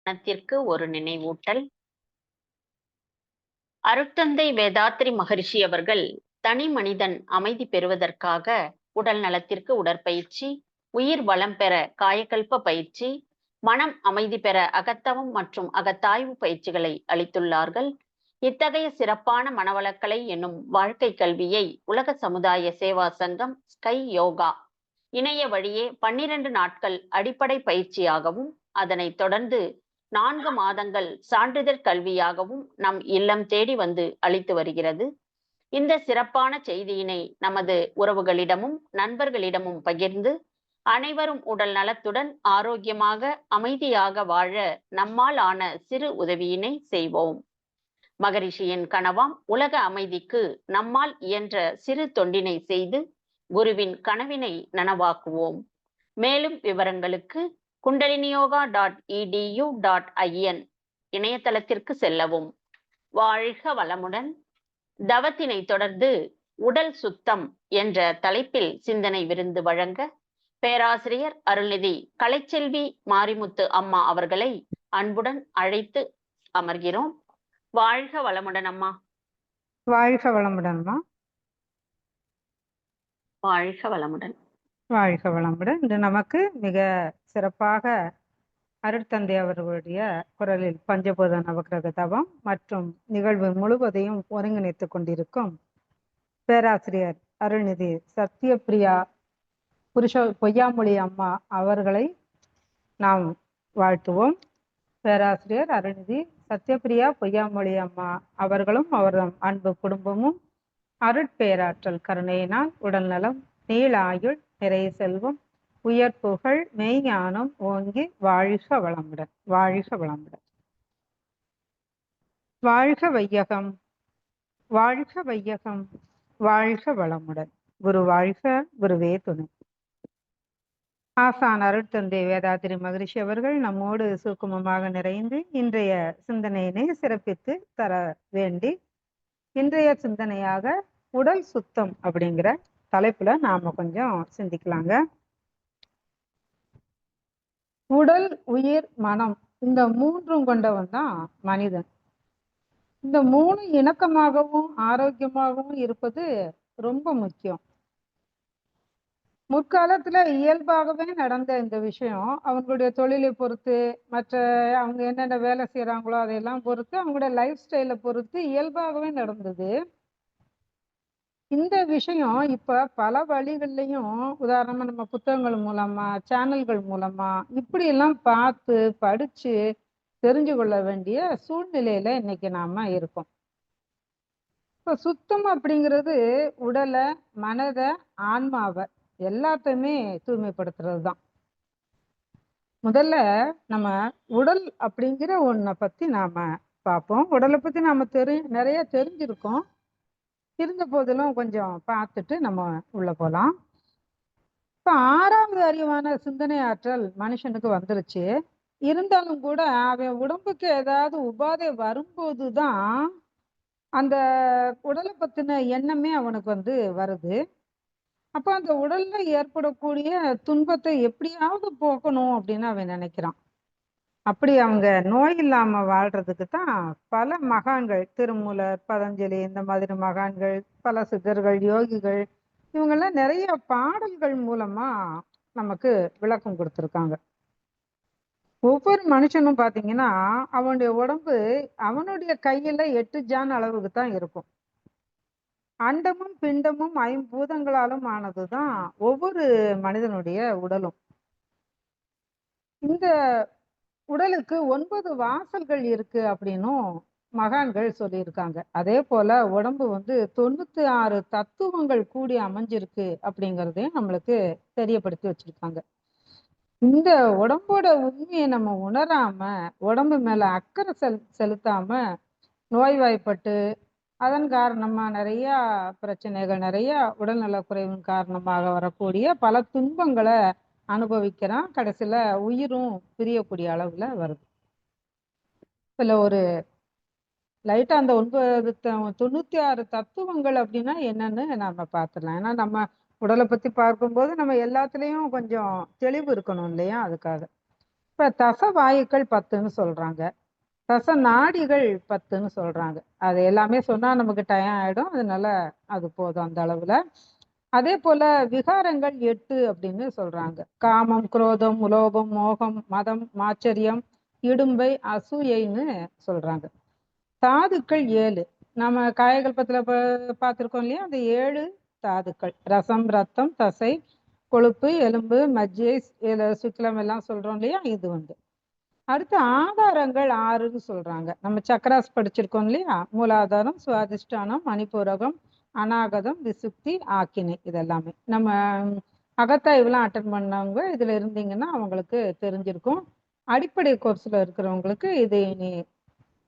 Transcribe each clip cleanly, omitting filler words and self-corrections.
மனத்திற்கு ஒரு நினைவூட்டல். அருட்தந்தை வேதாத்ரி மகரிஷி அவர்கள் தனி மனிதன் அமைதி பெறுவதற்காக உடல் நலத்திற்கு உடற்பயிற்சி, உயிர் வளம் பெற காயகல்ப பயிற்சி, மனம் அமைதி பெற அகத்தவம் மற்றும் அகத்தாய்வு பயிற்சிகளை அளித்துள்ளார்கள். இத்தகைய சிறப்பான மனவளக்கலை என்னும் வாழ்க்கை கல்வியை உலக சமுதாய சேவா சங்கம் ஸ்கை யோகா இணைய வழியே 12 நாட்கள் அடிப்படை பயிற்சியாகவும், அதனைத் தொடர்ந்து 4 மாதங்கள் சான்றிதழ் கல்வியாகவும் நம் இல்லம் தேடி வந்து அளித்து வருகிறது. இந்த சிறப்பான செய்தியினை நமது உறவுகளிடமும் நண்பர்களிடமும் பகிர்ந்து, அனைவரும் உடல் நலத்துடன் ஆரோக்கியமாக அமைதியாக வாழ நம்மால் ஆன சிறு உதவியினை செய்வோம். மகரிஷியின் கனவாம் உலக அமைதிக்கு நம்மால் இயன்ற சிறு தொண்டினை செய்து குருவின் கனவினை நனவாக்குவோம். மேலும் விவரங்களுக்கு kundaliniyoga.edu.in இணையதளத்திற்கு செல்லவும். வாழ்க வளமுடன். தவத்தினை தொடர்ந்து உடல் சுத்தம் என்ற தலைப்பில் சிந்தனை விருந்து வழங்க பேராசிரியர் அருள்நிதி கலைச்செல்வி மாரிமுத்து அம்மா அவர்களை அன்புடன் அழைத்து அமர்கிறோம். வாழ்க வளமுடன் அம்மா. வாழ்க வளமுடன் அம்மா. வாழ்க வளமுடன். வாழ்க வளமுடன். இன்று நமக்கு மிக சிறப்பாக அருட்தந்தை அவர்களுடைய குரலில் பஞ்சபூத நவக்கிரக தவம் மற்றும் நிகழ்வு முழுவதையும் ஒருங்கிணைத்துக் கொண்டிருக்கும் பேராசிரியர் அருள்நிதி சத்யபிரியா பொய்யாமொழி அம்மா அவர்களை நாம் வாழ்த்துவோம். பேராசிரியர் அருள்நிதி சத்யபிரியா பொய்யாமொழி அம்மா அவர்களும் அவரது அன்பு குடும்பமும் அருட்பேராற்றல் கருணையினால் உடல் நலம், நீள ஆயுள், நிறை செல்வம், உயர் புகழ், மெய்ஞானம் ஓங்கி வாழ்க வளமுடன். வாழ்க வளமுடன். வாழ்க வையகம், வாழ்க வையகம், வாழ்க வளமுடன். குரு வாழ்க, குருவே துணை. ஆசான் அருட்தந்தை வேதாத்ரி மகரிஷி அவர்கள் நம்மோடு சுக்குமமாக நிறைந்து இன்றைய சிந்தனையினை சிறப்பித்து தர வேண்டி, இன்றைய சிந்தனையாக உடல் சுத்தம் அப்படிங்கிற தலைப்புல நாம கொஞ்சம் சிந்திக்கலாங்க. உடல், உயிர், மனம் இந்த மூன்றும் கொண்டவன் தான் மனிதன். இந்த மூணு இணக்கமாகவும் ஆரோக்கியமாகவும் இருப்பது ரொம்ப முக்கியம். முற்காலத்துல இயல்பாகவே நடந்த இந்த விஷயம் அவங்களுடைய தொழிலை பொறுத்து, மற்ற அவங்க என்னென்ன வேலை செய்யறாங்களோ அதையெல்லாம் பொறுத்து, அவங்களுடைய லைஃப் ஸ்டைலை பொறுத்து இயல்பாகவே நடந்தது. இந்த விஷயம் இப்ப பல வழிகள்லையும், உதாரணமா நம்ம புத்தகங்கள் மூலமா, சேனல்கள் மூலமா இப்படி எல்லாம் பார்த்து படிச்சு தெரிஞ்சு கொள்ள வேண்டிய சூழ்நிலையில இன்னைக்கு நாம இருக்கோம். இப்ப சுத்தம் அப்படிங்கிறது உடலை, மனதை, ஆன்மாவை எல்லாத்தையுமே தூய்மைப்படுத்துறது தான். முதல்ல நம்ம உடல் அப்படிங்கிற ஒன்றை பத்தி நாம பார்ப்போம். உடலை பத்தி நாம நிறைய தெரிஞ்சிருக்கோம். இருந்த போதிலும் கொஞ்சம் பார்த்துட்டு நம்ம உள்ள போலாம். இப்ப 6வது அறிவான சிந்தனை ஆற்றல் மனுஷனுக்கு வந்துருச்சு. இருந்தாலும் கூட அவன் உடம்புக்கு ஏதாவது உபாதை வரும்போதுதான் அந்த உடலை பத்தின எண்ணமே அவனுக்கு வருது. அப்ப அந்த உடல்ல ஏற்படக்கூடிய துன்பத்தை எப்படியாவது போக்கணும் அப்படின்னு அவன் நினைக்கிறான். அப்படி அவங்க நோய் இல்லாம வாழ்றதுக்கு தான் பல மகான்கள், திருமூலர், பதஞ்சலி, இந்த மாதிரி மகான்கள், பல சித்தர்கள், யோகிகள், இவங்கெல்லாம் நிறைய பாடல்கள் மூலமா நமக்கு விளக்கம் கொடுத்துருக்காங்க. ஒவ்வொரு மனுஷனும் பாத்தீங்கன்னா அவனுடைய உடம்பு அவனுடைய கையில 8 ஜான் அளவுக்கு தான் இருக்கும். அண்டமும் பிண்டமும் 5 பூதங்களாலும் ஆனதுதான் ஒவ்வொரு மனிதனுடைய உடலும். இந்த உடலுக்கு 9 வாசல்கள் இருக்கு அப்படின்னும் மகான்கள் சொல்லியிருக்காங்க. அதே போல உடம்பு 96 தத்துவங்கள் கூடி அமைஞ்சிருக்கு அப்படிங்கிறதையும் நம்மளுக்கு தெரியப்படுத்தி வச்சிருக்காங்க. இந்த உடம்போட உண்மையை நம்ம உணராம, உடம்பு மேல அக்கறை செலுத்தாம நோய்வாய்ப்பட்டு அதன் காரணமா நிறைய பிரச்சனைகள், நிறைய உடல்நல குறைவின் காரணமாக வரக்கூடிய பல துன்பங்களை அனுபவிக்கிறான். கடைசியில உயிரும் பிரியக்கூடிய அளவுல வருது. இதுல ஒரு லைட்டா அந்த 96 தத்துவங்கள் அப்படின்னா என்னன்னு நம்ம பார்த்துடலாம். ஏன்னா நம்ம உடலை பத்தி பார்க்கும்போது நம்ம எல்லாத்துலேயும் கொஞ்சம் தெளிவு இருக்கணும் இல்லையா? அதுக்காக இப்ப தச வாயுக்கள் 10ன்னு சொல்றாங்க. தச நாடிகள் 10ன்னு சொல்றாங்க. அது எல்லாமே சொன்னா நமக்கு டயம் ஆயிடும். அதனால அது போதும் அந்த அளவுல. அதே போல விகாரங்கள் 8 அப்படின்னு சொல்றாங்க. காமம், குரோதம், உலோபம், மோகம், மதம், மாச்சரியம், இடும்பை, அசூயைன்னு சொல்றாங்க. தாதுக்கள் 7. நம்ம காயகல்பத்துல பார்த்திருக்கோம் இல்லையா? அந்த 7 தாதுக்கள். ரசம், ரத்தம், தசை, கொழுப்பு, எலும்பு, மஜ்ஜை, சுக்கிலம் எல்லாம் சொல்றோம் இல்லையா? இது அடுத்து ஆதாரங்கள் 6ன்னு சொல்றாங்க. நம்ம சக்கராஸ் படிச்சிருக்கோம் இல்லையா? மூலாதாரம், சுவாதிஷ்டானம், மணிப்பூரகம், அநாகதம், விசுக்தி, ஆக்கினை, இதெல்லாமே நம்ம அகத்தாய்வுலாம் அட்டன் பண்ணவங்க இதுல இருந்தீங்கன்னா அவங்களுக்கு தெரிஞ்சிருக்கும். அடிப்படை கோர்ஸ்ல இருக்கிறவங்களுக்கு இது இனி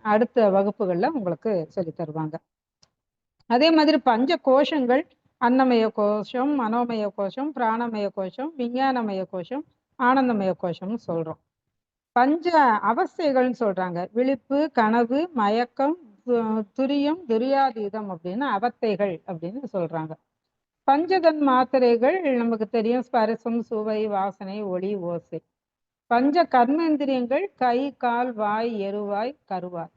அடுத்த வகுப்புகள்ல உங்களுக்கு சொல்லி தருவாங்க. அதே மாதிரி பஞ்ச கோஷங்கள்: அன்னமய கோஷம், மனோமய கோஷம், பிராணமய கோஷம், விஞ்ஞானமய கோஷம், ஆனந்தமய கோஷம்னு சொல்றோம். பஞ்ச அவஸ்தைகள்னு சொல்றாங்க. விழிப்பு, கனவு, மயக்கம், துரியம், துரியாதீதம் அப்படின்னு அவத்தைகள் அப்படின்னு சொல்றாங்க. பஞ்சதன் மாத்திரைகள் நமக்கு தெரியும்: ஸ்பரிசம், சுவை, வாசனை, ஒளி, ஓசை. பஞ்ச கர்மேந்திரியங்கள்: கை, கால், வாய், எருவாய், கருவாய்.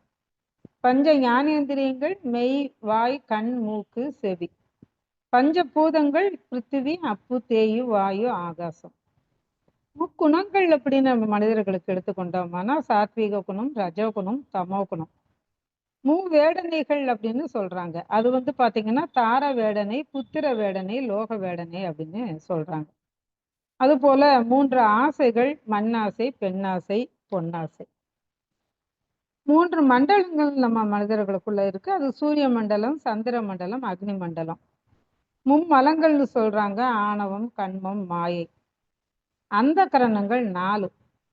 பஞ்ச ஞானேந்திரியங்கள்: மெய், வாய், கண், மூக்கு, செவி. பஞ்ச பூதங்கள்: பிருத்திவி, அப்பு, தேயு, வாயு, ஆகாசம். முக்குணங்கள் அப்படின்னு நம்ம மனிதர்களுக்கு எடுத்துக்கொண்டோம்னா சாத்வீக குணம், ரஜோகுணம், தமோ குணம். மூவேடனைகள் அப்படின்னு சொல்றாங்க. அது பாத்தீங்கன்னா தார வேடனை, புத்திர வேடனை, லோக வேடனை அப்படின்னு சொல்றாங்க. அது போல 3 ஆசைகள்: மண்ணாசை, பெண்ணாசை, பொன்னாசை. 3 மண்டலங்கள் நம்ம மனிதர்களுக்குள்ள இருக்கு. அது சூரிய மண்டலம், சந்திர மண்டலம், அக்னி மண்டலம். மும்மலங்கள்னு சொல்றாங்க: ஆணவம், கண்மம், மாயை. அந்த கரணங்கள் 4: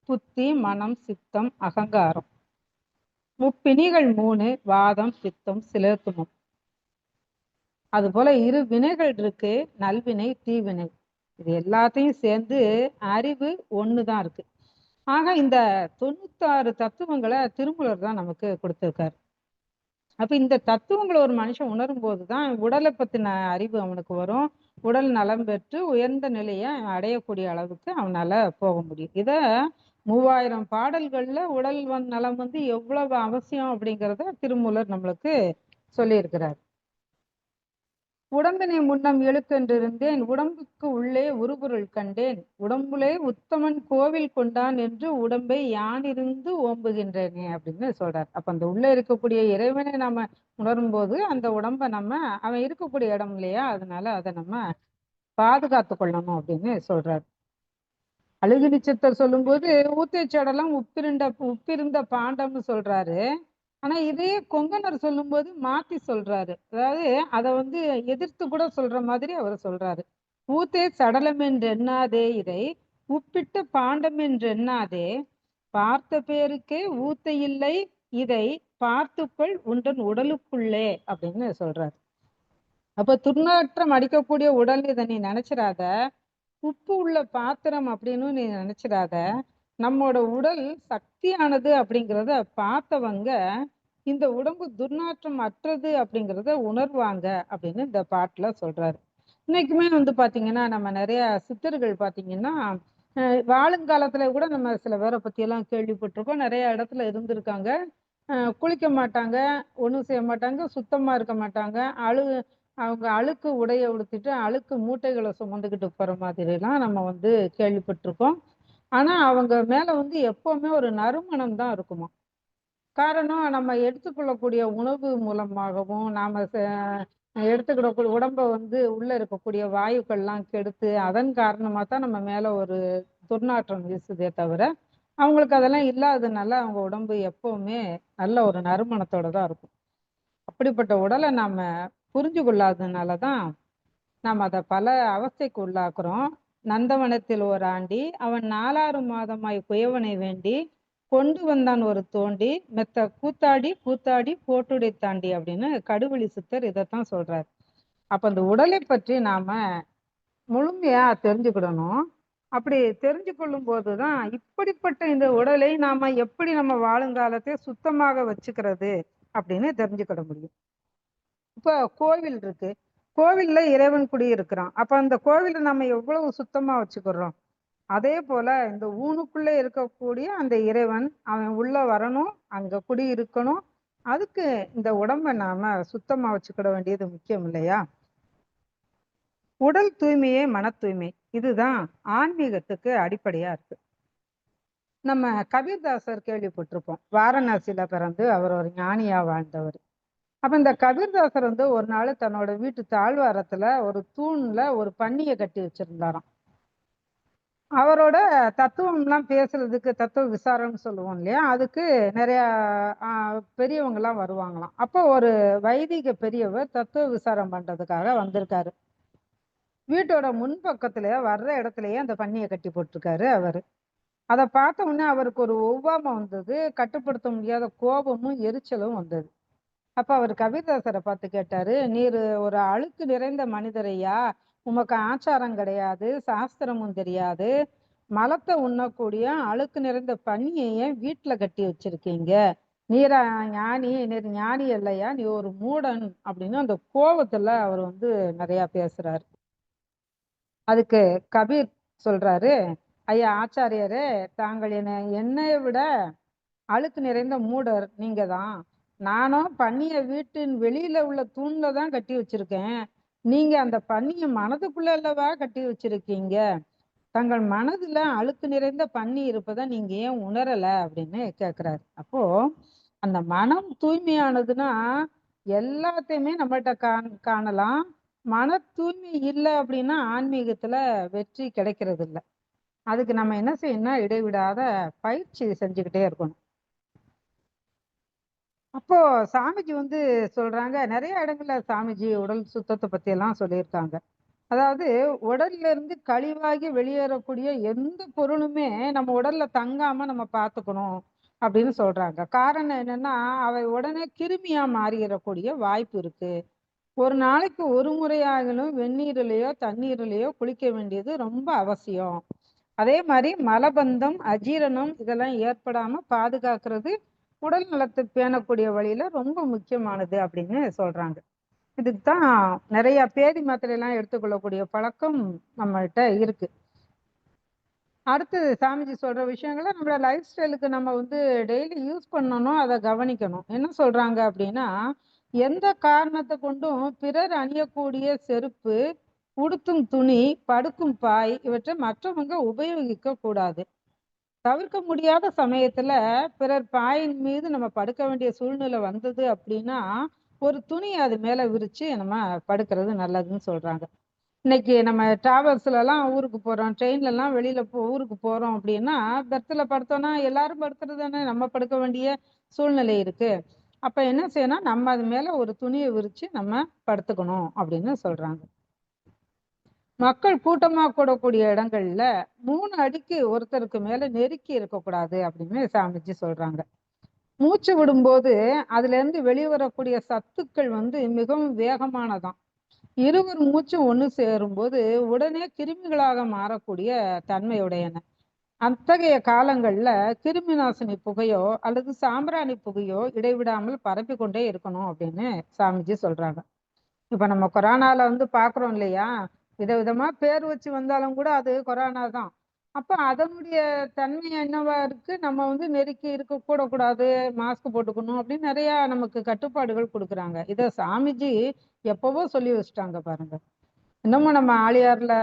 புத்தி, மனம், சித்தம், அகங்காரம். முப்பிணிகள் 3: வாதம், பித்தம், சிலேத்துமம். அது போல 2 வினைகள் இருக்கு: நல்வினை, தீவினை. இது எல்லாத்தையும் சேர்ந்து அறிவு ஒண்ணுதான் இருக்கு. ஆக இந்த 96 தத்துவங்களை திருமூலர் தான் நமக்கு கொடுத்திருக்காரு. அப்ப இந்த தத்துவங்களை ஒரு மனுஷன் உணரும் போதுதான் உடலை பத்தின அறிவு அவனுக்கு வரும். உடல் நலம் பெற்று உயர்ந்த நிலையை அடையக்கூடிய அளவுக்கு அவனால போக முடியும். 3000 பாடல்கள்ல உடல் நலம் எவ்வளவு அவசியம் அப்படிங்கிறத திருமூலர் நம்மளுக்கு சொல்லியிருக்கிறார். உடம்பினை முன்னம் இழுக்கென்றிருந்தேன், உடம்புக்கு உள்ளே உருபொருள் கண்டேன், உடம்புலே உத்தமன் கோவில் கொண்டான் என்று உடம்பை யானிருந்து ஓம்புகின்றேனே அப்படின்னு சொல்றார். அப்ப அந்த உள்ள இருக்கக்கூடிய இறைவனை நம்ம உணரும் போது அந்த உடம்பை அவன் இருக்கக்கூடிய இடம் இல்லையா, அதனால அதை நம்ம பாதுகாத்து கொள்ளணும் அப்படின்னு சொல்றாரு. அழுகு நிச்சத்தர் சொல்லும்போது ஊத்தைச்சடலம் உப்பிருந்த பாண்டம்னு சொல்றாரு. ஆனா இதே கொங்கணர் சொல்லும்போது மாத்தி சொல்றாரு. அதாவது அதை எதிர்த்து கூட சொல்ற மாதிரி அவர் சொல்றாரு. ஊத்தே சடலம் என்று எண்ணாதே, இதை உப்பிட்ட பாண்டம் என்று எண்ணாதே, பார்த்த பேருக்கே ஊத்தை இல்லை, இதை பார்த்துக்கள் உண்டன் உடலுக்குள்ளே அப்படின்னு சொல்றாரு. அப்ப துர்நாற்றம் அடிக்கக்கூடிய உடல் இதை நீ நினைச்சிடாத, உப்பு உள்ள பாத்திரம் அப்படின்னு நீ நினைச்சிடாத. நம்மோட உடல் சக்தியானது அப்படிங்கிறத பார்த்தவங்க இந்த உடம்பு துர்நாற்றம் அற்றது அப்படிங்கிறத உணர்வாங்க அப்படின்னு இந்த பாட்டுல சொல்றாரு. இன்னைக்குமே பாத்தீங்கன்னா நம்ம நிறைய சித்தர்கள் பாத்தீங்கன்னா வாழுங்காலத்துல கூட நம்ம சில பேரை பத்தி எல்லாம் கேள்விப்பட்டிருக்கோம். நிறைய இடத்துல இருந்திருக்காங்க. குளிக்க மாட்டாங்க, ஒண்ணும் செய்ய மாட்டாங்க, சுத்தமா இருக்க மாட்டாங்க. அவங்க அழுக்கு உடைய உடுத்திட்டு அழுக்கு மூட்டைகளை சுமந்துக்கிட்டு போற மாதிரி எல்லாம் நம்ம கேள்விப்பட்டிருக்கோம். ஆனா அவங்க மேல எப்பவுமே ஒரு நறுமணம் தான் இருக்குமா. காரணம், நம்ம எடுத்துக்கொள்ளக்கூடிய உணவு மூலமாகவும் நாம எடுத்துக்கிடக்கூடிய உடம்ப உள்ள இருக்கக்கூடிய வாயுக்கள்லாம் கெடுத்து அதன் காரணமா தான் நம்ம மேல ஒரு துர்நாற்றம் வீசுதே தவிர அவங்களுக்கு அதெல்லாம் இல்லாததுனால அவங்க உடம்பு எப்பவுமே நல்ல ஒரு நறுமணத்தோட தான் இருக்கும். அப்படிப்பட்ட உடலை நாம புரிஞ்சு கொள்ளாததுனாலதான் நாம் அதை பல அவஸ்தைக்கு உள்ளாக்குறோம். நந்தவனத்தில் ஒரு ஆண்டி அவன் 4 மாதமாய் குயவனை வேண்டி கொண்டு வந்தான் ஒரு தோண்டி மெத்த கூத்தாடி கூத்தாடி போட்டுடை தாண்டி அப்படின்னு கடுவெளி சித்தர் இதைத்தான் சொல்றாரு. அப்ப அந்த உடலை பற்றி நாம முழுமையா தெரிஞ்சுக்கிடணும். அப்படி தெரிஞ்சு கொள்ளும் போதுதான் இப்படிப்பட்ட இந்த உடலை நாம எப்படி நம்ம வாழுங்காலத்தை சுத்தமாக வச்சுக்கிறது அப்படின்னு தெரிஞ்சுக்கிட முடியும். இப்ப கோவில் இருக்கு, கோவில்ல இறைவன் குடி இருக்கிறான். அப்ப அந்த கோவிலை நம்ம எவ்வளவு சுத்தமா வச்சுக்கிறோம்? அதே போல இந்த ஊனுக்குள்ள இருக்கக்கூடிய அந்த இறைவன் அவன் உள்ள வரணும், அங்க குடி இருக்கணும். அதுக்கு இந்த உடம்ப நாம சுத்தமா வச்சுக்கிட வேண்டியது முக்கியம் இல்லையா? உடல் தூய்மையே மன தூய்மை. இதுதான் ஆன்மீகத்துக்கு அடிப்படையா இருக்கு. நம்ம கபீர்தாசர் கேள்விப்பட்டிருப்போம். வாரணாசியில பிறந்து அவர் ஒரு ஞானியா வாழ்ந்தவர். அப்ப இந்த கபீர்தாசர் வந்து ஒரு நாள் தன்னோட வீட்டு தாழ்வாரத்துல ஒரு தூண்ல ஒரு பன்னியை கட்டி வச்சிருந்தாராம். அவரோட தத்துவம்லாம் பேசுறதுக்கு தத்துவ விசாரம்னு சொல்லுவோம் இல்லையா, அதுக்கு நிறைய பெரியவங்க எல்லாம் வருவாங்களாம். அப்போ ஒரு வைதிக பெரியவர் தத்துவ விசாரம் பண்றதுக்காக வந்திருக்காரு. வீட்டோட முன்பக்கத்துல வர்ற இடத்துலயே அந்த பன்னியை கட்டி போட்டிருக்காரு அவரு. அதை பார்த்த உடனே அவருக்கு ஒரு ஒவ்வாமை வந்தது, கட்டுப்படுத்த முடியாத கோபமும் எரிச்சலும் வந்தது. அப்ப அவர் கபீர்தாசரை பார்த்து கேட்டாரு, நீர் ஒரு அழுக்கு நிறைந்த மனிதரையா, உமக்கு ஆச்சாரம் கிடையாது, சாஸ்திரமும் தெரியாது, மலத்தை உண்ணக்கூடிய அழுக்கு நிறைந்த பன்னியை வீட்டுல கட்டி வச்சிருக்கீங்க, நீரா ஞானி? நீர் ஞானி இல்லையா, நீ ஒரு மூடன் அப்படின்னு அந்த கோபத்துல அவர் வந்து நிறைய பேசுறாரு. அதுக்கு கபீர் சொல்றாரு, ஐயா ஆச்சாரியரே, தாங்கள் என்னை விட அழுக்கு நிறைந்த மூடர் நீங்க தான். நானும் பன்னிய வீட்டின் வெளியில உள்ள தூண்ல தான் கட்டி வச்சிருக்கேன். நீங்க அந்த பன்னிய மனதுக்குள்ள அல்லவா கட்டி வச்சிருக்கீங்க. தங்கள் மனதுல அழுக்கு நிறைந்த பன்னி இருப்பதை நீங்க ஏன் உணரல அப்படின்னு கேக்குறாரு. அப்போ அந்த மனம் தூய்மையானதுன்னா எல்லாத்தையுமே நம்மகிட்ட காணலாம். மன தூய்மை இல்லை அப்படின்னா ஆன்மீகத்துல வெற்றி கிடைக்கிறது இல்லை. அதுக்கு நம்ம என்ன செய்யணும்னா இடைவிடாத பயிற்சி செஞ்சுக்கிட்டே இருக்கணும். அப்போ சாமிஜி வந்து சொல்றாங்க, நிறைய இடங்கள்ல சாமிஜி உடல் சுத்தத்தை பத்தி எல்லாம் சொல்லியிருக்காங்க. அதாவது உடல்ல இருந்து கழிவாகி வெளியேறக்கூடிய எந்த பொருளுமே நம்ம உடல்ல தங்காம நம்ம பார்த்துக்கணும் அப்படின்னு சொல்றாங்க. காரணம் என்னன்னா, அவை உடனே கிருமியா மாறிடக்கூடிய வாய்ப்பு இருக்கு. ஒரு நாளைக்கு ஒரு முறையாகலும் வெந்நீரிலேயோ தண்ணீரிலேயோ குளிக்க வேண்டியது ரொம்ப அவசியம். அதே மாதிரி மலபந்தம், அஜீரணம் இதெல்லாம் ஏற்படாம பாதுகாக்கிறது உடல் நலத்தை பேணக்கூடிய வழியில ரொம்ப முக்கியமானது அப்படின்னு சொல்றாங்க. இதுக்கு தான் நிறைய பேதி மாத்திரை எல்லாம் எடுத்துக்கொள்ளக்கூடிய பழக்கம் நம்மகிட்ட இருக்கு. அடுத்து சாமிஜி சொல்ற விஷயங்களை நம்மளோட லைஃப் ஸ்டைலுக்கு நம்ம வந்து டெய்லி யூஸ் பண்ணணும், அதை கவனிக்கணும். என்ன சொல்றாங்க அப்படின்னா, எந்த காரணத்தை கொண்டும் பிறர் அணியக்கூடிய செருப்பு, உடுத்தும் துணி, படுக்கும் பாய் இவற்றை மற்றவங்க உபயோகிக்க கூடாது. தவிர்க்க முடியாத சமயத்துல பிறர் பாயின் மீது நம்ம படுக்க வேண்டிய சூழ்நிலை வந்தது அப்படின்னா ஒரு துணி அது மேல விரிச்சு நம்ம படுக்கிறது நல்லதுன்னு சொல்றாங்க. இன்னைக்கு நம்ம டிராவல்ஸ்ல எல்லாம் ஊருக்கு போறோம், ட்ரெயின்ல எல்லாம் வெளியில ஊருக்கு போறோம் அப்படின்னா பெர்த்ல படுத்தோம்னா எல்லாரும் படுக்கிறது தானே, நம்ம படுக்க வேண்டிய சூழ்நிலை இருக்கு. அப்ப என்ன செய்யணும், நம்ம அது மேல ஒரு துணியை விரிச்சு நம்ம படுத்துக்கணும் அப்படின்னு சொல்றாங்க. மக்கள் கூட்டமா கூடக்கூடிய இடங்கள்ல 3 அடிக்கு ஒருத்தருக்கு மேல நெருக்கி இருக்கக்கூடாது அப்படின்னு சாமிஜி சொல்றாங்க. மூச்சு விடும்போது அதுல இருந்து வெளிவரக்கூடிய சத்துக்கள் வந்து மிகவும் வேகமானதாம். இருவர் மூச்சும் ஒண்ணு சேரும்போது உடனே கிருமிகளாக மாறக்கூடிய தன்மையுடையன. அத்தகைய காலங்கள்ல கிருமி நாசினி புகையோ அல்லது சாம்பிராணி புகையோ இடைவிடாமல் பரப்பி கொண்டே இருக்கணும் அப்படின்னு சாமிஜி சொல்றாங்க. இப்ப நம்ம கொரோனால வந்து பாக்குறோம் இல்லையா, விதவிதமா பேர் வச்சு வந்தாலும் கூட அது கொரோனா தான். அப்ப அதனுடைய தன்மை என்னவா இருக்கு, நம்ம வந்து நெருக்கி இருக்க கூடாது, மாஸ்க் போட்டுக்கணும் அப்படின்னு நிறைய நமக்கு கட்டுப்பாடுகள் கொடுக்குறாங்க. இத சாமிஜி எப்பவோ சொல்லி வச்சுட்டாங்க பாருங்க. இன்னமும் நம்ம ஆழியார்ல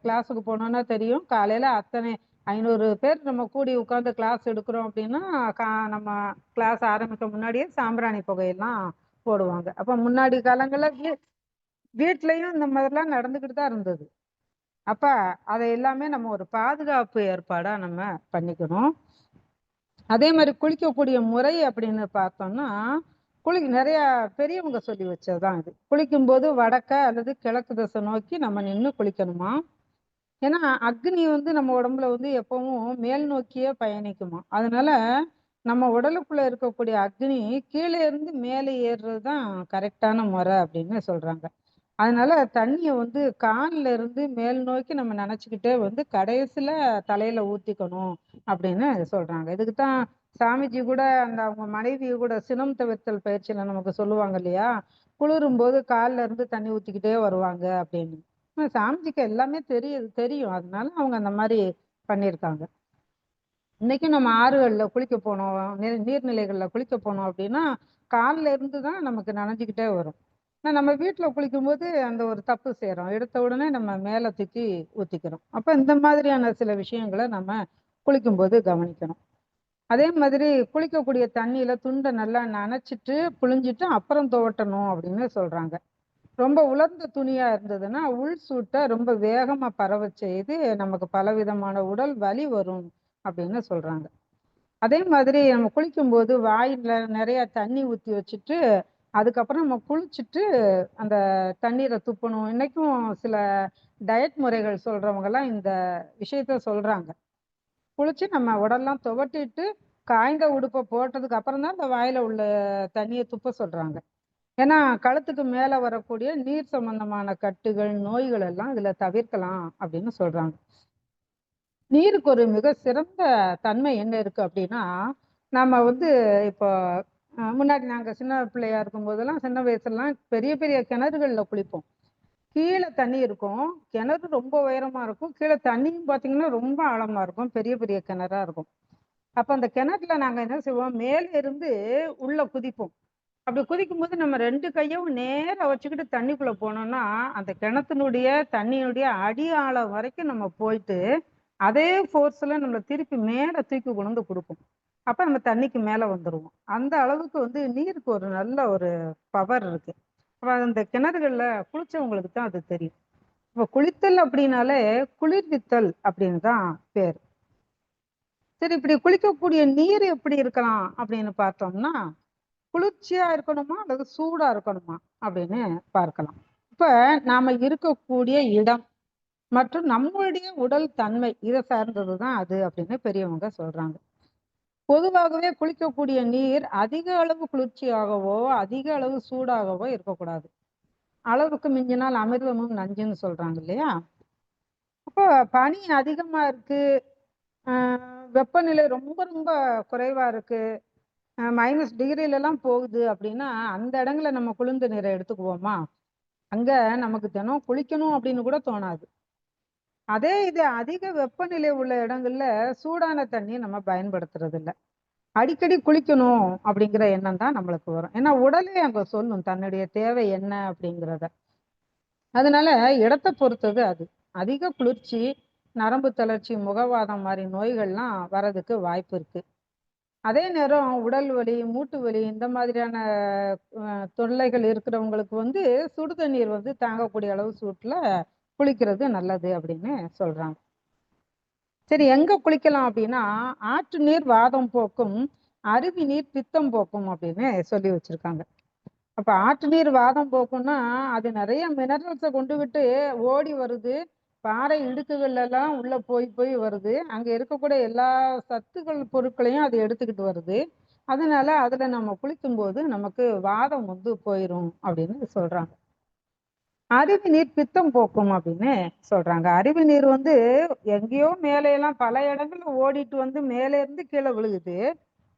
கிளாஸுக்கு போனோம்னா தெரியும், காலையில அத்தனை 500 பேர் நம்ம கூடி உட்கார்ந்து கிளாஸ் எடுக்கிறோம் அப்படின்னா நம்ம கிளாஸ் ஆரம்பிக்க முன்னாடியே சாம்பிராணி புகையெல்லாம் போடுவாங்க. அப்ப முன்னாடி காலங்கள்ல வீட்லயும் இந்த மாதிரிலாம் நடந்துகிட்டு தான் இருந்தது. அப்ப அதை எல்லாமே நம்ம ஒரு பாதுகாப்பு ஏற்பாடா நம்ம பண்ணிக்கணும். அதே மாதிரி குளிக்கக்கூடிய முறை அப்படின்னு பார்த்தோம்னா, நிறைய பெரியவங்க சொல்லி வச்சதுதான் இது. குளிக்கும் போது வடக்க அல்லது கிழக்கு திசை நோக்கி நம்ம நின்று குளிக்கணுமா. ஏன்னா அக்னி வந்து நம்ம உடம்புல வந்து எப்பவும் மேல் நோக்கியே பயணிக்குமா. அதனால நம்ம உடலுக்குள்ள இருக்கக்கூடிய அக்னி கீழே இருந்து மேலே ஏறுறது தான் கரெக்டான முறை அப்படின்னு சொல்றாங்க. அதனால தண்ணியை வந்து கான்ல இருந்து மேல் நோக்கி நம்ம நினைச்சுக்கிட்டே வந்து கடைசியில தலையில ஊத்திக்கணும் அப்படின்னு சொல்றாங்க. இதுக்குத்தான் சாமிஜி கூட அந்த அவங்க மனைவி கூட சினம் தவிர்த்தல் பயிற்சியில நமக்கு சொல்லுவாங்க இல்லையா, குளிரும் போது கால்ல இருந்து தண்ணி ஊத்திக்கிட்டே வருவாங்க அப்படின்னு. சாமிஜிக்கு எல்லாமே தெரியும், அதனால அவங்க அந்த மாதிரி பண்ணியிருக்காங்க. இன்னைக்கும் நம்ம ஆறுகள்ல குளிக்க போனோம், நீர்நிலைகள்ல குளிக்க போனோம் அப்படின்னா கால்ல இருந்து தான் நமக்கு நனைஞ்சுக்கிட்டே வரும். ஆனா நம்ம வீட்டில் குளிக்கும்போது அந்த ஒரு தப்பு செய்கிறோம், எடுத்த உடனே நம்ம மேலே தூக்கி ஊற்றிக்கிறோம். அப்போ இந்த மாதிரியான சில விஷயங்களை நம்ம குளிக்கும்போது கவனிக்கணும். அதே மாதிரி குளிக்கக்கூடிய தண்ணியில துண்டை நல்லா நனைச்சிட்டு புழிஞ்சிட்டு அப்புறம் துவட்டணும் அப்படின்னு சொல்றாங்க. ரொம்ப உலர்ந்த துணியா இருந்ததுன்னா உள் சூட்டை ரொம்ப வேகமா பரவ செய்து நமக்கு பலவிதமான உடல் வலி வரும் அப்படின்னு சொல்றாங்க. அதே மாதிரி நம்ம குளிக்கும்போது வாயில நிறைய தண்ணி ஊற்றி வச்சுட்டு அதுக்கப்புறம் நம்ம குளிச்சுட்டு அந்த தண்ணீரை துப்பணும். இன்னைக்கும் சில டயட் முறைகள் சொல்றவங்க எல்லாம் இந்த விஷயத்த சொல்றாங்க. குளிச்சு நம்ம உடல்லாம் துவட்டிட்டு காய்ந்த உடுப்பை போட்டதுக்கு அப்புறம் தான் இந்த வாயில உள்ள தண்ணியை துப்ப சொல்றாங்க. ஏன்னா கழுத்துக்கு மேல வரக்கூடிய நீர் சம்பந்தமான கட்டுகள் நோய்கள் எல்லாம் இதுல தவிர்க்கலாம் அப்படின்னு சொல்றாங்க. நீருக்கு ஒரு மிக சிறந்த தன்மை என்ன இருக்கு அப்படின்னா, நம்ம வந்து இப்போ முன்னாடி நாங்க சின்ன பிள்ளையா இருக்கும் போதெல்லாம் சின்ன வயசுலாம் பெரிய பெரிய கிணறுகள்ல குளிப்போம். கீழே தண்ணி இருக்கும், கிணறு ரொம்ப உயரமா இருக்கும், கீழே தண்ணியும் பார்த்தீங்கன்னா ரொம்ப ஆழமா இருக்கும், பெரிய பெரிய கிணறா இருக்கும். அப்ப அந்த கிணறுல நாங்க என்ன செய்வோம், மேல இருந்து உள்ள குதிப்போம். அப்படி குதிக்கும்போது நம்ம 2 கையும் நேரா வச்சுக்கிட்டு தண்ணிக்குள்ள போனோம்னா, அந்த கிணத்தினுடைய தண்ணியினுடைய அடி ஆழம் வரைக்கும் நம்ம போயிட்டு, அதே ஃபோர்ஸ்ல நம்மள திருப்பி மேல தூக்கி கொண்டு வந்து குடுக்கும். அப்ப நம்ம தண்ணிக்கு மேல வந்துருவோம். அந்த அளவுக்கு வந்து நீருக்கு ஒரு நல்ல ஒரு பவர் இருக்கு. அப்ப அந்த கிணறுகள்ல குளிச்சவங்களுக்கு தான் அது தெரியும். இப்ப குளித்தல் அப்படின்னாலே குளிர்வித்தல் அப்படின்னு தான் பேரு. சரி, இப்படி குளிக்கக்கூடிய நீர் எப்படி இருக்கலாம் அப்படின்னு பார்த்தோம்னா, குளிர்ச்சியா இருக்கணுமா அல்லது சூடா இருக்கணுமா அப்படின்னு பார்க்கலாம். இப்ப நாம இருக்கக்கூடிய இடம் மற்றும் நம்மளுடைய உடல் தன்மை இதை சார்ந்ததுதான் அது அப்படின்னு பெரியவங்க சொல்றாங்க. பொதுவாகவே குளிக்கக்கூடிய நீர் அதிக அளவு குளிர்ச்சியாகவோ அதிக அளவு சூடாகவோ இருக்கக்கூடாது. அளவுக்கு மிஞ்சினால் அமிர்தமும் நஞ்சுன்னு சொல்றாங்க இல்லையா? அப்போ பனி அதிகமா இருக்கு, வெப்பநிலை ரொம்ப ரொம்ப குறைவா இருக்கு, -டிகிரிலலாம் போகுது அப்படின்னா அந்த இடங்களை நம்ம குளிர்ந்த நீரை எடுத்துக்குவோமா? அங்க நமக்கு தினம் குளிக்கணும் அப்படின்னு கூட தோணாது. அதே இது அதிக வெப்பநிலை உள்ள இடங்கள்ல சூடான தண்ணியை நம்ம பயன்படுத்துறது இல்ல. அடிக்கடி குளிக்கணும் அப்படிங்கிற எண்ணம் தான் நம்மளுக்கு வரும். ஏன்னா உடலே அங்க சொல்லும் தன்னுடைய தேவை என்ன அப்படிங்கிறத. அதனால இடத்தை பொறுத்தது அது. அதிக குளிர்ச்சி, நரம்பு தளர்ச்சி, முகவாதம் மாதிரி நோய்கள்லாம் வர்றதுக்கு வாய்ப்பு இருக்கு. அதே நேரம் உடல் வலி, மூட்டு வலி இந்த மாதிரியான தொல்லைகள் இருக்கிறவங்களுக்கு வந்து சுடு தண்ணீர் வந்து தாங்கக்கூடிய அளவு சூட்டுல குளிக்கிறது நல்லது அப்படின்னு சொல்றாங்க. சரி, எங்க குளிக்கலாம் அப்படின்னா, ஆற்று நீர் வாதம் போக்கும், அருவி நீர் பித்தம் போக்கும் அப்படின்னு சொல்லி வச்சிருக்காங்க. அப்ப ஆற்று நீர் வாதம் போக்கும்னா அது நிறைய மினரல்ஸை கொண்டு விட்டு ஓடி வருது, பாறை இடுக்குகள் எல்லாம் உள்ள போய் போய் வருது, அங்க இருக்கக்கூடிய எல்லா சத்துக்கள் பொருட்களையும் அது எடுத்துக்கிட்டு வருது. அதனால அதுல நம்ம குளிக்கும்போது நமக்கு வாதம் வந்து போயிரும் அப்படின்னு சொல்றாங்க. அருவி நீர் பித்தம் போக்கும் அப்படின்னு சொல்றாங்க. அருவி நீர் வந்து எங்கேயோ மேலே எல்லாம் பல இடங்கள்ல ஓடிட்டு வந்து மேலே இருந்து கீழே விழுகுது.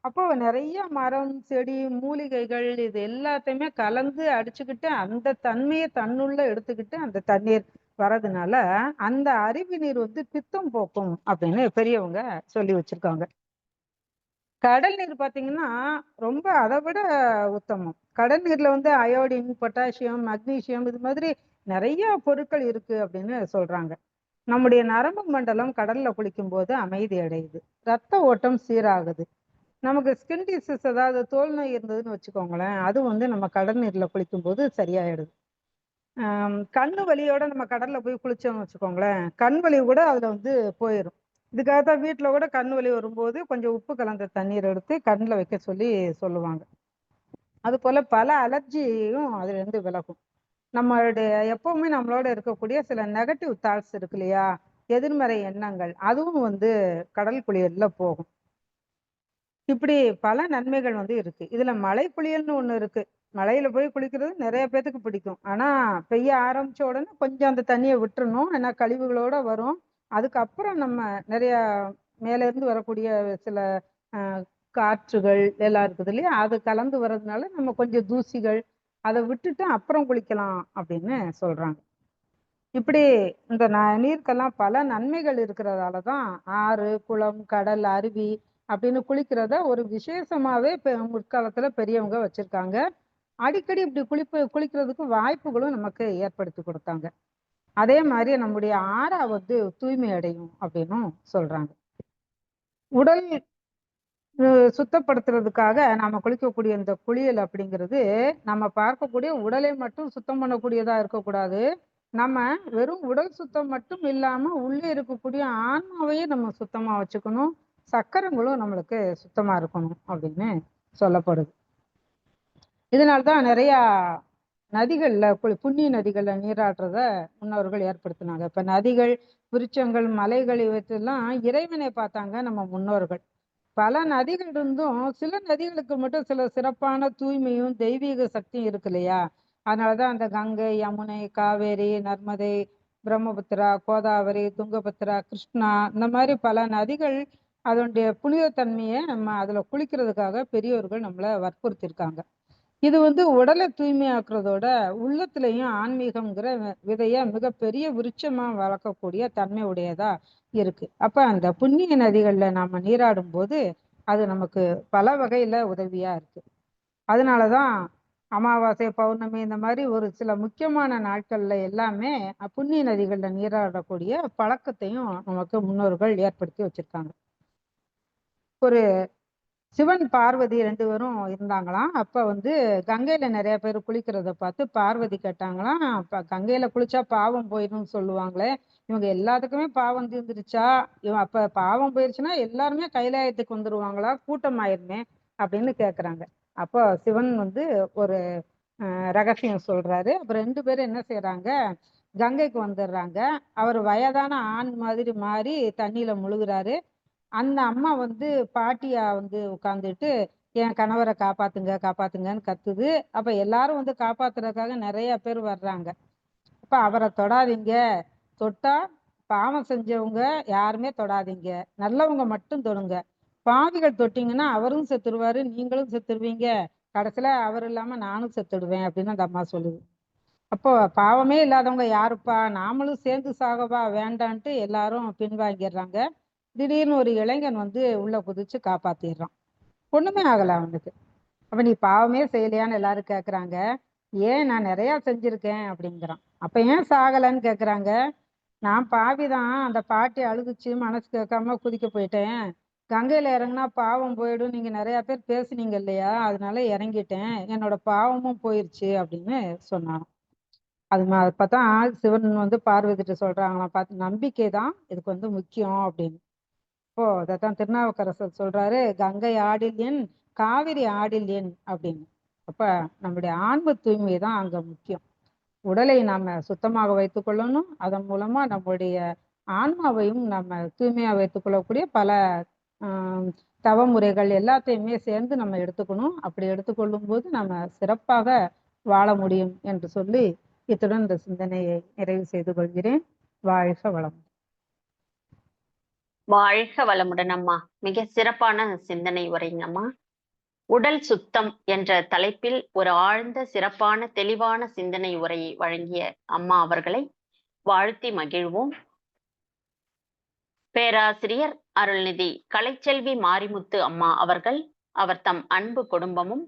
அப்போ நிறைய மரம், செடி, மூலிகைகள் இது எல்லாத்தையுமே கலந்து அடிச்சுக்கிட்டு அந்த தன்மையை தன்னுள்ள எடுத்துக்கிட்டு அந்த தண்ணீர் வர்றதுனால அந்த அருவி நீர் வந்து பித்தம் போக்கும் அப்படின்னு பெரியவங்க சொல்லி வச்சிருக்காங்க. கடல் நீர் பார்த்தீங்கன்னா ரொம்ப அதை விட உத்தமம். கடல் நீர்ல வந்து அயோடின், பொட்டாசியம், மக்னீசியம் இது மாதிரி நிறைய பொருட்கள் இருக்கு அப்படின்னு சொல்றாங்க. நம்முடைய நரம்பு மண்டலம் கடல்ல குளிக்கும் போது அமைதி அடையுது, ரத்த ஓட்டம் சீராகுது. நமக்கு ஸ்கின் டிசீஸ் அதாவது தோல் நோய் இருந்ததுன்னு வச்சுக்கோங்களேன், அது வந்து நம்ம கடல் நீர்ல குளிக்கும் போது சரியாயிடுது. கண்ணு வலியோட நம்ம கடல்ல போய் குளிச்சோம்னு வச்சுக்கோங்களேன், கண் வலி கூட அதுல வந்து போயிடும். இதுக்காக தான் வீட்டில் கூட கண் வலி வரும்போது கொஞ்சம் உப்பு கலந்த தண்ணீர் எடுத்து கண்ணில் வைக்க சொல்லி சொல்லுவாங்க. அது போல பல அலர்ஜியும் அதுல இருந்து விலகும். நம்மளுடைய எப்பவுமே நம்மளோட இருக்கக்கூடிய சில நெகட்டிவ் தாட்ஸ் இருக்கு இல்லையா, எதிர்மறை எண்ணங்கள், அதுவும் வந்து கடல் குளியல்ல போகும். இப்படி பல நன்மைகள் வந்து இருக்கு. இதுல மழை குளியல்னு ஒண்ணு இருக்கு. மழையில போய் குளிக்கிறது நிறைய பேத்துக்கு பிடிக்கும். ஆனா பெய்ய ஆரம்பிச்ச உடனே கொஞ்சம் அந்த தண்ணியை விட்டுறணும், ஏன்னா கழிவுகளோட வரும். அதுக்கப்புறம் நம்ம நிறைய மேல இருந்து வரக்கூடிய சில அஹ், காற்றுகள் எல்லாம் இருக்குது இல்லையா, அது கலந்து வர்றதுனால நம்ம கொஞ்சம் தூசிகள் அதை விட்டுட்டு அப்புறம் குளிக்கலாம் அப்படின்னு சொல்றாங்க. இப்படி இந்த நீருக்கெல்லாம் பல நன்மைகள் இருக்கிறதால தான் ஆறு, குளம், கடல், அருவி அப்படின்னு குளிக்கிறத ஒரு விசேஷமாவே முற்காலத்துல பெரியவங்க வச்சிருக்காங்க. அடிக்கடி இப்படி குளிக்கிறதுக்கு வாய்ப்புகளும் நமக்கு ஏற்படுத்தி கொடுத்தாங்க. அதே மாதிரி நம்முடைய ஆறா வந்து தூய்மை அடையும் அப்படின்னும் சொல்றாங்க. உடல் சுத்தப்படுத்துறதுக்காக நாம குளிக்கக்கூடிய இந்த குளியல் அப்படிங்கிறது நம்ம பார்க்கக்கூடிய உடலை மட்டும் சுத்தம் பண்ணக்கூடியதா இருக்கக்கூடாது. நம்ம வெறும் உடல் சுத்தம் மட்டும் இல்லாம உள்ளே இருக்கக்கூடிய ஆன்மாவையும் நம்ம சுத்தமா வச்சுக்கணும். சக்கரங்களும் நம்மளுக்கு சுத்தமா இருக்கணும் அப்படின்னு சொல்லப்படுது. இதனால்தான் நிறைய நதிகள்ல புண்ணிய நதிகள்ல நீராடுறத முன்னோர்கள் ஏற்படுத்தினாங்க. இப்ப நதிகள், விருட்சங்கள், மலைகள் இவற்றெல்லாம் இறைவனை பார்த்தாங்க நம்ம முன்னோர்கள். பல நதிகள் இருந்தும் சில நதிகளுக்கு மட்டும் சில சிறப்பான தூய்மையும் தெய்வீக சக்தியும் இருக்கு இல்லையா? அதனாலதான் அந்த கங்கை, யமுனை, காவேரி, நர்மதை, பிரம்மபுத்திரா, கோதாவரி, துங்கபத்ரா, கிருஷ்ணா இந்த மாதிரி பல நதிகள் அதனுடைய புனித தன்மையை நம்ம அதுல குளிக்கிறதுக்காக பெரியோர்கள் நம்மளை வற்புறுத்திருக்காங்க. இது வந்து உடலை தூய்மையாக்குறதோட உள்ளத்திலையும் ஆன்மீகம்ங்கிற விதைய மிகப்பெரிய விருட்சமா வளர்க்கக்கூடிய தன்மை உடையதா இருக்கு. அப்ப அந்த புண்ணிய நதிகள்ல நாம நீராடும் போது அது நமக்கு பல வகையில உதவியா இருக்கு. அதனாலதான் அமாவாசை, பௌர்ணமி இந்த மாதிரி ஒரு சில முக்கியமான நாட்கள்ல எல்லாமே புண்ணிய நதிகள்ல நீராடக்கூடிய பழக்கத்தையும் நமக்கு முன்னோர்கள் ஏற்படுத்தி வச்சிருக்காங்க. ஒரு சிவன், பார்வதி 2 பேரும் இருந்தாங்களாம். அப்ப வந்து கங்கையில நிறைய பேர் குளிக்கிறத பார்த்து பார்வதி கேட்டாங்களாம், கங்கையில குளிச்சா பாவம் போயிடும்னு சொல்லுவாங்களே, இவங்க எல்லாத்துக்குமே பாவம் தீர்ந்துருச்சா? அப்ப பாவம் போயிருச்சுன்னா எல்லாருமே கைலாயத்துக்கு வந்துருவாங்களா? கூட்டமாயிருமே அப்படின்னு கேக்குறாங்க. அப்போ சிவன் வந்து ஒரு ரகசியம் சொல்றாரு. அப்ப 2 பேரும் என்ன செய்யறாங்க, கங்கைக்கு வந்துடுறாங்க. அவர் வயதான ஆண் மாதிரி மாறி தண்ணியில முழுகுறாரு. அந்த அம்மா வந்து பாட்டியா வந்து உட்கார்ந்துட்டு என் கணவரை காப்பாத்துங்க காப்பாத்துங்கன்னு கத்துது. அப்ப எல்லாரும் வந்து காப்பாத்துறதுக்காக நிறைய பேர் வர்றாங்க. அப்ப அவரை தொடாதீங்க, தொட்டா பாவம் செஞ்சவங்க யாருமே தொடாதீங்க, நல்லவங்க மட்டும் தொடுங்க. பாவிகள் தொட்டீங்கன்னா அவரும் செத்துருவாரு, நீங்களும் செத்துருவீங்க, கடைசியில அவர் இல்லாம நானும் செத்துடுவேன் அப்படின்னு அந்த அம்மா சொல்லுது. அப்போ பாவமே இல்லாதவங்க யாருப்பா, நாமளும் சேர்ந்து சாகவா, வேண்டான்ட்டு எல்லாரும் பின்வாங்கிடுறாங்க. திடீர்னு ஒரு இளைஞன் வந்து உள்ள குதிச்சு காப்பாத்திடுறான். ஒண்ணுமே ஆகல அவனுக்கு. அப்ப நீ பாவமே செய்யலையான்னு எல்லாரும் கேக்குறாங்க. ஏன், நான் நிறைய செஞ்சிருக்கேன் அப்படிங்கிறான். அப்ப ஏன் சாகலைன்னு கேக்குறாங்க. நான் பாவிதான், அந்த பாட்டி அழுதுச்சு, மனசு கேட்காம குதிக்க போயிட்டேன். கங்கையில இறங்குனா பாவம் போயிடும், நீங்க நிறைய பேர் பேசுனீங்க இல்லையா, அதனால இறங்கிட்டேன், என்னோட பாவமும் போயிருச்சு அப்படின்னு சொன்னான். அப்பதான் சிவன் வந்து பார்வதிட்டு சொல்றாங்களாம், பார்த்து நம்பிக்கை தான் இதுக்கு வந்து முக்கியம் அப்படின்னு. இப்போ அதான் திருநாவுக்கரசர் சொல்றாரு, கங்கை ஆடில் என், காவிரி ஆடில் என் அப்படின்னு. அப்ப நம்முடைய ஆன்ம தூய்மை தான் அங்க முக்கியம். உடலை நாம சுத்தமாக வைத்துக் கொள்ளணும், அதன் மூலமா நம்முடைய ஆன்மாவையும் நம்ம தூய்மையா வைத்துக் கொள்ளக்கூடிய பல தவ முறைகள் எல்லாத்தையுமே சேர்ந்து நம்ம எடுத்துக்கணும். அப்படி எடுத்துக்கொள்ளும் போது நம்ம சிறப்பாக வாழ முடியும் என்று சொல்லி இத்துடன் இந்த சிந்தனையை நிறைவு செய்து கொள்கிறேன். வாழ்க வளம். வாழ்க வளமுடன் அம்மா. மிக சிறப்பான சிந்தனை உரைங்கம்மா. உடல் சுத்தம் என்ற தலைப்பில் ஒரு ஆழ்ந்த சிறப்பான தெளிவான சிந்தனை உரையை வழங்கிய அம்மா அவர்களை வாழ்த்தி மகிழ்வோம். பேராசிரியர் அருள்நிதி கலைச்செல்வி மாரிமுத்து அம்மா அவர்கள், அவர் தம் அன்பு குடும்பமும்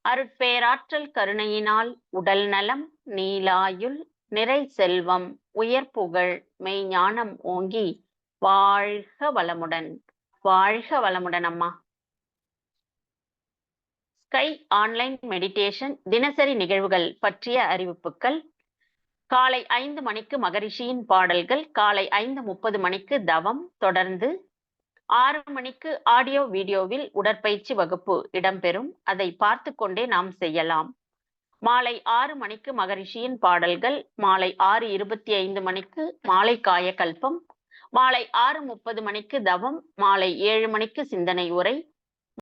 அருட்பேராற்றல் கருணையினால் உடல் நலம், நீலாயுள், நிறை செல்வம், உயர் புகழ், மெய்ஞானம் ஓங்கி வாழ்க வளமுடன். வாழ்க வளமுடன் அம்மா. ஸ்கை ஆன்லைன் மெடிடேஷன் தினசரி நிகழ்வுகள் பற்றிய அறிவிப்புகள்: காலை 5 மணிக்கு மகரிஷியின் பாடல்கள், காலை 5:30 மணிக்கு தவம், தொடர்ந்து 6 மணிக்கு ஆடியோ வீடியோவில் உடற்பயிற்சி வகுப்பு இடம்பெறும். அதை பார்த்து கொண்டே நாம் செய்யலாம். மாலை 6 மணிக்கு மகரிஷியின் பாடல்கள், மாலை 6:25 மணிக்கு மாலை காயகல்பம், மாலை 6:30 மணிக்கு தவம், மாலை 7 மணிக்கு சிந்தனை உரை,